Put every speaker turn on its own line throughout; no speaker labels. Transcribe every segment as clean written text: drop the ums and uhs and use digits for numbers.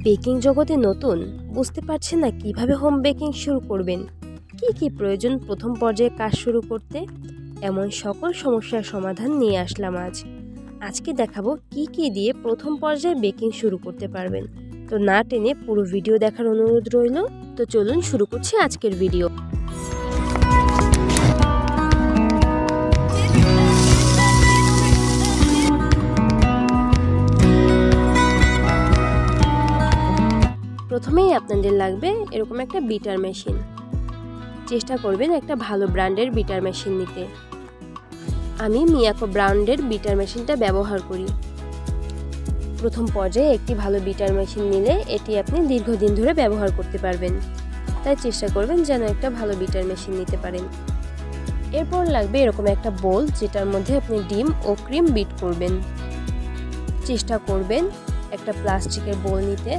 Baking জগতে নতুন, বুঝতে পারছেন না কিভাবে হোম বেকিং শুরু করবেন, কি প্রয়োজন প্রথম পর্যায়ে কাজ শুরু করতে। এমন সকল সমস্যার সমাধান নিয়ে আসলাম আজকে দেখাবো কি দিয়ে প্রথম পর্যায়ে বেকিং শুরু করতে পারবেন। তো না টেনে পুরো ভিডিও দেখার অনুরোধ রইল। তো চলুন শুরু করছি আজকের ভিডিও। প্রথমেই আপনাদের লাগবে এরকম একটা বিটার মেশিন। চেষ্টা করবেন একটা ভালো ব্র্যান্ডের বিটার মেশিন নিতে। আমি মিয়াকো ব্র্যান্ডের বিটার মেশিনটা ব্যবহার করি। প্রথম পর্যায়ে একটি ভালো বিটার মেশিন নিলে এটি আপনি দীর্ঘদিন ধরে ব্যবহার করতে পারবেন, তাই চেষ্টা করবেন যেন একটা ভালো বিটার মেশিন নিতে পারেন। এরপর লাগবে এরকম একটা বোল, যেটার মধ্যে আপনি ডিম ও ক্রিম বিট করবেন। চেষ্টা করবেন একটা প্লাস্টিকের বোল নিতে,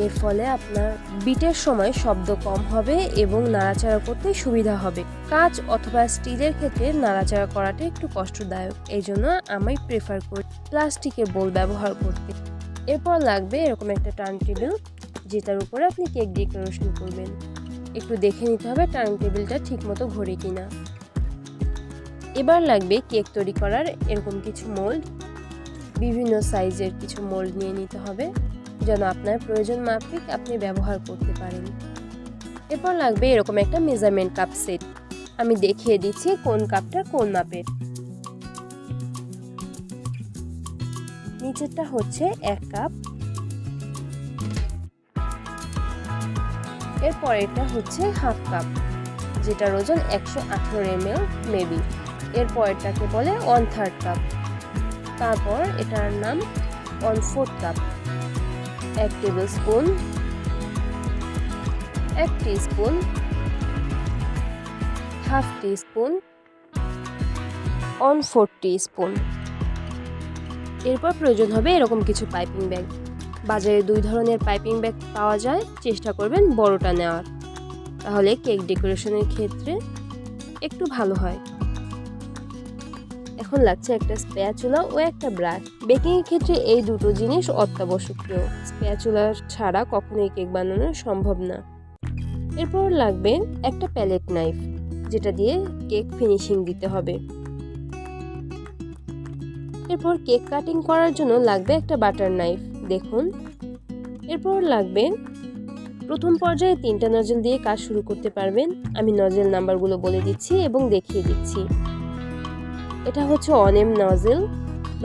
এর ফলে আপনার বিটের সময় শব্দ কম হবে এবং নাড়াচাড়া করতে সুবিধা হবে। কাঁচ অথবা স্টিলের ক্ষেত্রে নাড়াচাড়া করাটা একটু কষ্টদায়ক, এই জন্য আমি প্রেফার করি প্লাস্টিকের বোল ব্যবহার করতে। এরপর লাগবে এরকম একটা টার্ন টেবিল, যেটার উপরে আপনি কেক ডেকোরেশন করবেন। একটু দেখে নিতে হবে টার্ন টেবিলটা ঠিক মতো ঘোরে কিনা। এবার লাগবে কেক তৈরি করার এরকম কিছু মোল্ড, বিভিন্ন সাইজের কিছু মোল্ড নিয়ে নিতে হবে, যেন আপনার প্রয়োজন মাফিক আপনি ব্যবহার করতে পারেন। এরপর লাগবে এরকম একটা মেজারমেন্ট কাপ সেট। আমি দেখিয়ে দিচ্ছি কোন কাপটা কোন মাপের। নিচেরটা হচ্ছে 1 কাপ, এরপর এটা হচ্ছে 1/2 কাপ, যেটার ওজন 118 ml মেবি। এরপর এটাকে বলে 1/3 কাপ, তারপর এটার নাম 1/4 cup, 1 table spoon, 1 teaspoon, 1/2 teaspoon, 1/4 teaspoon. এরপর প্রয়োজন হবে এরকম কিছু পাইপিং ব্যাগ। বাজারে 2 ধরনের পাইপিং ব্যাগ পাওয়া যায়, চেষ্টা করবেন বড়টা নেওয়ার, তাহলে কেক ডেকোরেশনের ক্ষেত্রে একটু ভালো হয়। এখন লাগছে একটা স্প্যাচুলা ও একটা ব্রাশ। বেকিং এর ক্ষেত্রে এই দুটো জিনিস অত্যাবশ্যকীয়, স্প্যাচুলা ছাড়া কখনোই কেক বানানো সম্ভব না। এরপর লাগবে একটা প্যালেট নাইফ, যেটা দিয়ে কেক ফিনিশিং দিতে হবে। এরপর কেক কাটিং করার জন্য লাগবে একটা বাটার নাইফ, দেখুন। এরপর লাগবে প্রথম পর্যায়ে 3টা নজল দিয়ে কাজ শুরু করতে পারবেন। আমি নজল নাম্বারগুলো বলে দিচ্ছি এবং দেখিয়ে দিচ্ছি। এটা হচ্ছে 1M নজল,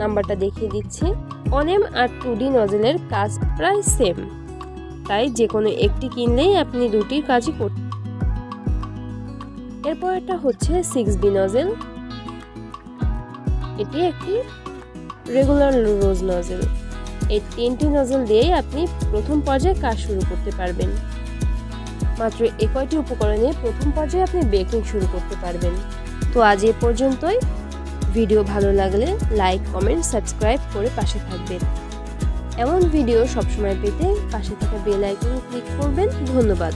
নাম্বারটা দেখিয়ে দিচ্ছি। 1M আর 2D নজলের কাজ প্রায় সেম, তাই যে কোনো একটি কিনলেই আপনি দুটির কাজই করতে। এরপর এটা হচ্ছে 6B নজল, এটি একটি রেগুলার রোজ নজল। এই 3টি নজল দিয়েই আপনি প্রথম পর্যায়ে কাজ শুরু করতে পারবেন। মাত্র এই কয়টি উপকরণে প্রথম পর্যায়ে আপনি বেকিং শুরু করতে পারবেন। তো আজ এ পর্যন্তই। ভিডিও ভালো লাগলে লাইক, কমেন্ট, সাবস্ক্রাইব করে পাশে থাকবেন। এমন ভিডিও সবসময় পেতে পাশে থাকা বেল আইকনে ক্লিক করবেন। ধন্যবাদ।